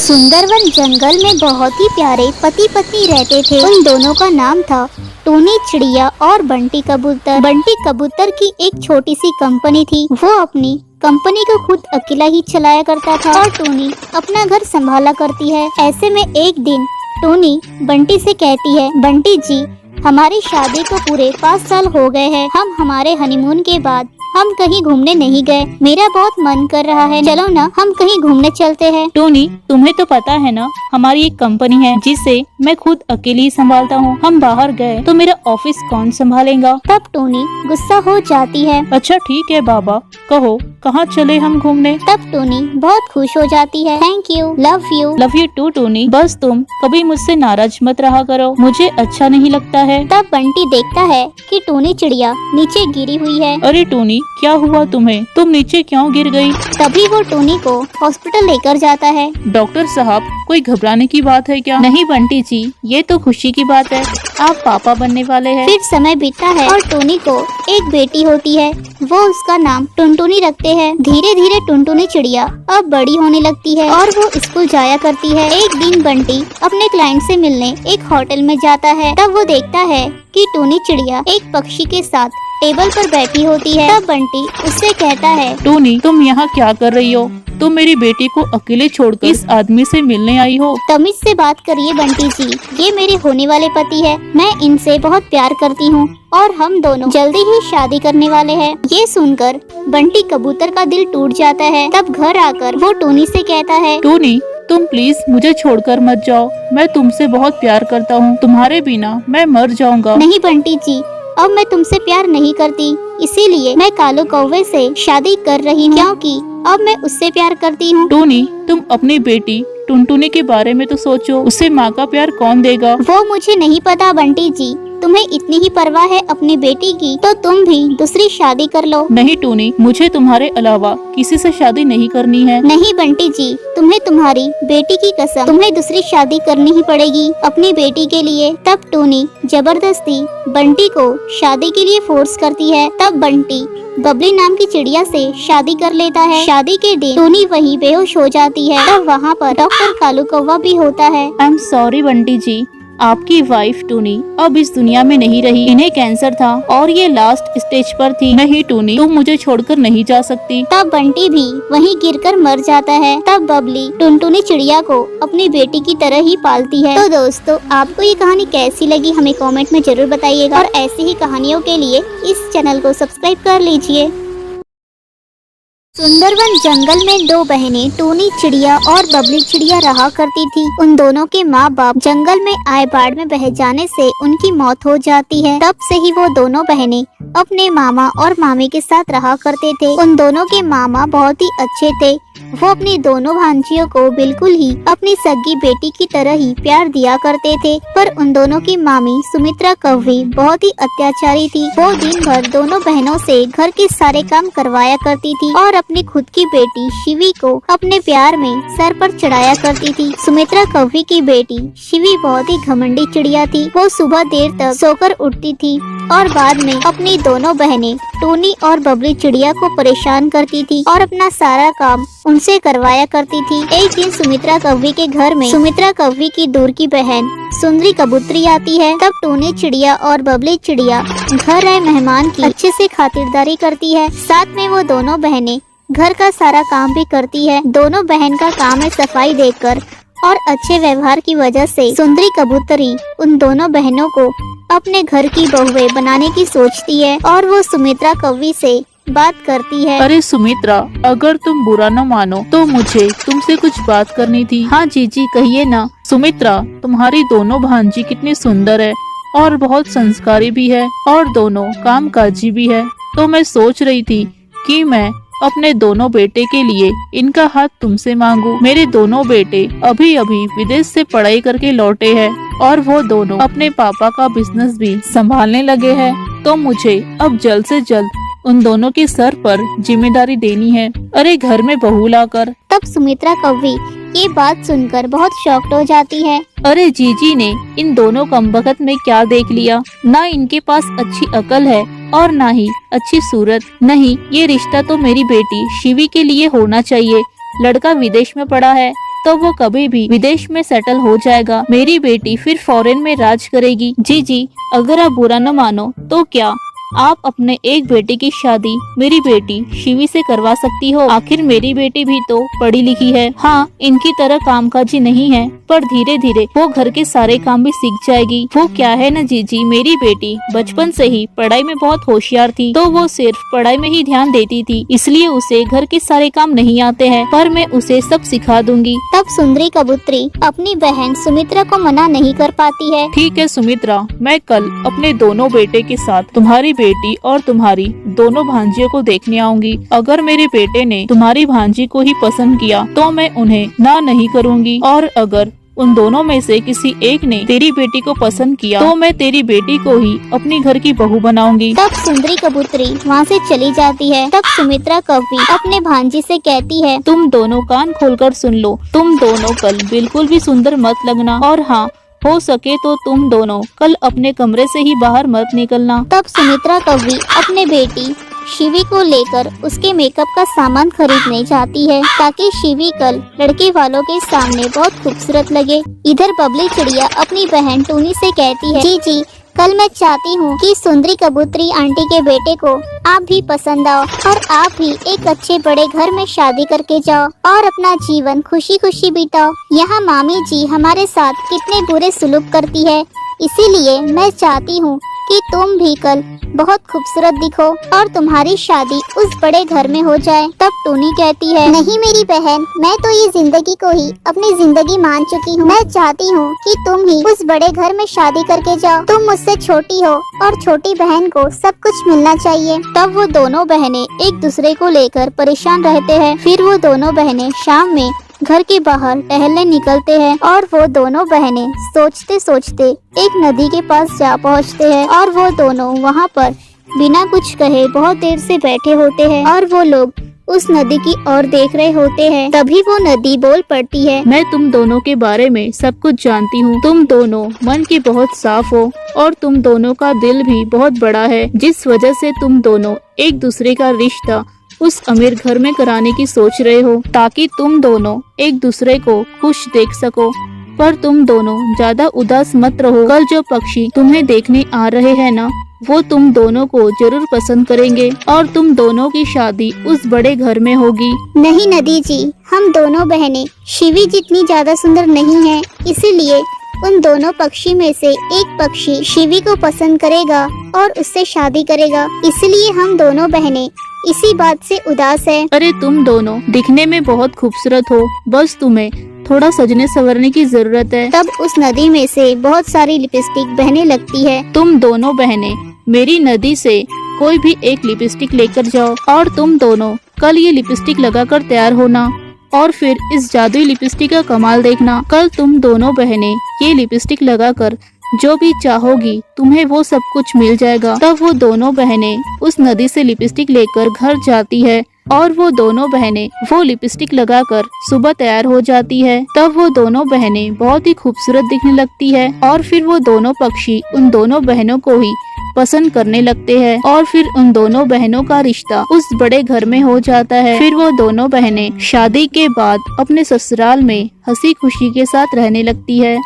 सुंदरवन जंगल में बहुत ही प्यारे पति पत्नी रहते थे। उन दोनों का नाम था टोनी चिड़िया और बंटी कबूतर। बंटी कबूतर की एक छोटी सी कंपनी थी। वो अपनी कंपनी को खुद अकेला ही चलाया करता था और टोनी अपना घर संभाला करती है। ऐसे में एक दिन टोनी बंटी से कहती है, बंटी जी, हमारी शादी को पूरे 5 साल हो गए हैं। हम हमारे हनीमून के बाद हम कहीं घूमने नहीं गए। मेरा बहुत मन कर रहा है, चलो ना हम कहीं घूमने चलते हैं। टोनी, तुम्हें तो पता है ना, हमारी एक कंपनी है जिसे मैं खुद अकेली ही संभालता हूँ। हम बाहर गए तो मेरा ऑफिस कौन संभालेगा? तब टोनी गुस्सा हो जाती है। अच्छा ठीक है बाबा, कहो कहाँ चले हम घूमने? तब टोनी बहुत खुश हो जाती है। Thank you, love you. Love you too Tony, बस तुम कभी मुझसे नाराज मत रहा करो, मुझे अच्छा नहीं लगता है। तब बंटी देखता है कि टोनी चिड़िया नीचे गिरी हुई है। अरे टोनी, क्या हुआ तुम्हें? तुम नीचे क्यों गिर गई? तभी वो टोनी को हॉस्पिटल लेकर जाता है। डॉक्टर साहब, कोई घबराने की बात है क्या? नहीं बंटी जी, ये तो खुशी की बात है, आप पापा बनने वाले हैं। फिर समय बीतता है और टोनी को एक बेटी होती है। वो उसका नाम टुनटुनी रखते हैं। धीरे धीरे टुनटुनी चिड़िया अब बड़ी होने लगती है और वो स्कूल जाया करती है। एक दिन बंटी अपने क्लाइंट से मिलने एक होटल में जाता है। तब वो देखता है कि टोनी चिड़िया एक पक्षी के साथ टेबल पर बैठी होती है। तब बंटी उससे कहता है, टोनी, तुम यहाँ क्या कर रही हो? तुम मेरी बेटी को अकेले छोड़कर इस आदमी से मिलने आई हो? तमीज से बात करिए बंटी जी, ये मेरे होने वाले पति है। मैं इनसे बहुत प्यार करती हूँ और हम दोनों जल्दी ही शादी करने वाले हैं। ये सुनकर बंटी कबूतर का दिल टूट जाता है। तब घर आकर वो टोनी से कहता है, टोनी, तुम प्लीज मुझे छोड़कर मत जाओ, मैं तुमसे बहुत प्यार करता हूँ, तुम्हारे बिना मैं मर जाऊंगा। नहीं बंटी जी, अब मैं तुमसे प्यार नहीं करती, इसीलिए मैं कालू कौवे से शादी कर रही हूँ, क्योंकि अब मैं उससे प्यार करती हूँ। टोनी, तुम अपनी बेटी टुनटुनी के बारे में तो सोचो, उसे माँ का प्यार कौन देगा? वो मुझे नहीं पता बंटी जी, तुम्हें इतनी ही परवाह है अपनी बेटी की तो तुम भी दूसरी शादी कर लो। नहीं टोनी, मुझे तुम्हारे अलावा किसी से शादी नहीं करनी है। नहीं बंटी जी, तुम्हें तुम्हारी बेटी की कसम, तुम्हें दूसरी शादी करनी ही पड़ेगी अपनी बेटी के लिए। तब टोनी जबरदस्ती बंटी को शादी के लिए फोर्स करती है। तब बंटी बबली नाम की चिड़िया से शादी कर लेता है। शादी के दिन टोनी वहीं बेहोश हो जाती है। तब वहाँ पर डॉक्टर कालू कौवा भी होता है। आई एम सॉरी बंटी जी, आपकी वाइफ टोनी अब इस दुनिया में नहीं रही। इन्हें कैंसर था और ये लास्ट स्टेज पर थी। नहीं टोनी, तुम मुझे छोड़कर नहीं जा सकती। तब बंटी भी वहीं गिरकर मर जाता है। तब बबली टुनटुनी चिड़िया को अपनी बेटी की तरह ही पालती है। तो दोस्तों, आपको ये कहानी कैसी लगी हमें कमेंट में जरूर बताइएगा और ऐसी ही कहानियों के लिए इस चैनल को सब्सक्राइब कर लीजिए। सुंदरवन जंगल में 2 बहनें टोनी चिड़िया और बबली चिड़िया रहा करती थी। उन दोनों के माँ बाप जंगल में आए बाढ़ में बह जाने से उनकी मौत हो जाती है। तब से ही वो दोनों बहनें अपने मामा और मामी के साथ रहा करते थे। उन दोनों के मामा बहुत ही अच्छे थे। वो अपनी दोनों भांजियों को बिल्कुल ही अपनी सगी बेटी की तरह ही प्यार दिया करते थे। पर उन दोनों की मामी सुमित्रा कौवी बहुत ही अत्याचारी थी। वो दिन भर दोनों बहनों से घर के सारे काम करवाया करती थी और अपनी खुद की बेटी शिवी को अपने प्यार में सर पर चढ़ाया करती थी। सुमित्रा कौवी की बेटी शिवी बहुत ही घमंडी चिड़िया थी। वो सुबह देर तक सोकर उठती थी और बाद में अपनी दोनों बहनें टोनी और बबली चिड़िया को परेशान करती थी और अपना सारा काम उनसे करवाया करती थी। एक दिन सुमित्रा कौवी के घर में सुमित्रा कौवी की दूर की बहन सुंदरी कबूतरी आती है। तब टोनी चिड़िया और बबली चिड़िया घर आए मेहमान की अच्छे से खातिरदारी करती है। साथ में वो दोनों बहनें घर का सारा काम भी करती है। दोनों बहन का काम है सफाई देखकर और अच्छे व्यवहार की वजह से सुंदरी कबूतरी उन दोनों बहनों को अपने घर की बहुएं बनाने की सोचती है और वो सुमित्रा कौवी से बात करती है। अरे सुमित्रा, अगर तुम बुरा न मानो तो मुझे तुमसे कुछ बात करनी थी। हाँ जीजी, कहिए ना। सुमित्रा, तुम्हारी दोनों भांजी कितनी सुंदर है और बहुत संस्कारी भी है और दोनों कामकाजी भी है। तो मैं सोच रही थी कि मैं अपने दोनों बेटे के लिए इनका हाथ तुमसे मांगू। मेरे दोनों बेटे अभी अभी विदेश से पढ़ाई करके लौटे हैं और वो दोनों अपने पापा का बिजनेस भी संभालने लगे हैं। तो मुझे अब जल्द से जल्द उन दोनों के सर पर जिम्मेदारी देनी है। अरे घर में बहू लाकर। तब सुमित्रा कौवी ये बात सुनकर बहुत शॉक्ड हो जाती है। अरे जीजी ने इन दोनों कमबख्त में क्या देख लिया? ना इनके पास अच्छी अकल है और ना ही अच्छी सूरत। नहीं, ये रिश्ता तो मेरी बेटी शिवी के लिए होना चाहिए। लड़का विदेश में पढ़ा है तो वो कभी भी विदेश में सेटल हो जाएगा। मेरी बेटी फिर फॉरेन में राज करेगी। जीजी, अगर आप बुरा न मानो तो क्या आप अपने एक बेटे की शादी मेरी बेटी शिवी से करवा सकती हो? आखिर मेरी बेटी भी तो पढ़ी लिखी है। हाँ, इनकी तरह कामकाजी नहीं है, पर धीरे धीरे वो घर के सारे काम भी सीख जाएगी। वो क्या है न जीजी, मेरी बेटी बचपन से ही पढ़ाई में बहुत होशियार थी, तो वो सिर्फ पढ़ाई में ही ध्यान देती थी, इसलिए उसे घर के सारे काम नहीं आते हैं, पर मैं उसे सब सिखा दूंगी। तब सुंदरी कबूतरी अपनी बहन सुमित्रा को मना नहीं कर पाती है। ठीक है सुमित्रा, मैं कल अपने दोनों बेटे के साथ तुम्हारी बेटी और तुम्हारी दोनों भांजियों को देखने आऊंगी। अगर मेरे बेटे ने तुम्हारी भांजी को ही पसंद किया तो मैं उन्हें ना नहीं करूंगी, और अगर उन दोनों में से किसी एक ने तेरी बेटी को पसंद किया तो मैं तेरी बेटी को ही अपनी घर की बहू बनाऊंगी। तब सुंदरी कबूतरी वहाँ से चली जाती है। तब सुमित्रा कवि अपने भांजी से कहती है, तुम दोनों कान खोलकर सुन लो, तुम दोनों कल बिल्कुल भी सुंदर मत लगना, और हाँ, हो सके तो तुम दोनों कल अपने कमरे से ही बाहर मत निकलना। तब सुमित्रा कवि अपने बेटी शिवी को लेकर उसके मेकअप का सामान खरीदने जाती है, ताकि शिवी कल लड़के वालों के सामने बहुत खूबसूरत लगे। इधर बबली चिड़िया अपनी बहन टूनी से कहती है, जी कल मैं चाहती हूँ कि सुंदरी कबूतरी आंटी के बेटे को आप भी पसंद आओ, और आप भी एक अच्छे बड़े घर में शादी करके जाओ और अपना जीवन खुशी खुशी बिताओ। यहाँ मामी जी हमारे साथ कितने बुरे सुलूक करती है, इसीलिए मैं चाहती हूँ कि तुम भी कल बहुत खूबसूरत दिखो और तुम्हारी शादी उस बड़े घर में हो जाए। तब टूनी कहती है, नहीं मेरी बहन, मैं तो ये जिंदगी को ही अपनी जिंदगी मान चुकी हूँ। मैं चाहती हूँ कि तुम ही उस बड़े घर में शादी करके जाओ। तुम मुझसे छोटी हो और छोटी बहन को सब कुछ मिलना चाहिए। तब वो दोनों बहनें एक दूसरे को लेकर परेशान रहते हैं। फिर वो दोनों बहनें शाम में घर के बाहर टहलने निकलते हैं, और वो दोनों बहनें सोचते सोचते एक नदी के पास जा पहुंचते हैं, और वो दोनों वहां पर बिना कुछ कहे बहुत देर से बैठे होते हैं, और वो लोग उस नदी की ओर देख रहे होते हैं। तभी वो नदी बोल पड़ती है, मैं तुम दोनों के बारे में सब कुछ जानती हूँ। तुम दोनों मन के बहुत साफ हो, और तुम दोनों का दिल भी बहुत बड़ा है, जिस वजह से तुम दोनों एक दूसरे का रिश्ता उस अमीर घर में कराने की सोच रहे हो, ताकि तुम दोनों एक दूसरे को खुश देख सको। पर तुम दोनों ज्यादा उदास मत रहो। कल जो पक्षी तुम्हें देखने आ रहे हैं ना, वो तुम दोनों को जरूर पसंद करेंगे, और तुम दोनों की शादी उस बड़े घर में होगी। नहीं नदी जी, हम दोनों बहनें शिवी जितनी ज्यादा सुंदर नहीं हैं, इसीलिए उन दोनों पक्षी में से एक पक्षी शिवी को पसंद करेगा और उससे शादी करेगा। इसलिए हम दोनों बहनें इसी बात से उदास है। अरे तुम दोनों दिखने में बहुत खूबसूरत हो, बस तुम्हें थोड़ा सजने संवरने की जरूरत है। तब उस नदी में से बहुत सारी लिपस्टिक बहने लगती है। तुम दोनों बहनें मेरी नदी से कोई भी एक लिपस्टिक लेकर जाओ, और तुम दोनों कल ये लिपस्टिक लगाकर तैयार होना, और फिर इस जादुई लिपस्टिक का कमाल देखना। कल तुम दोनों बहनें ये लिपस्टिक लगाकर जो भी चाहोगी तुम्हें वो सब कुछ मिल जाएगा। तब वो दोनों बहनें उस नदी से लिपस्टिक लेकर घर जाती है, और वो दोनों बहनें वो लिपस्टिक लगाकर सुबह तैयार हो जाती है। तब वो दोनों बहनें बहुत ही खूबसूरत दिखने लगती है, और फिर वो दोनों पक्षी उन दोनों बहनों को ही पसंद करने लगते हैं, और फिर उन दोनों बहनों का रिश्ता उस बड़े घर में हो जाता है। फिर वो दोनों बहनें शादी के बाद अपने ससुराल में हंसी खुशी के साथ रहने लगती है।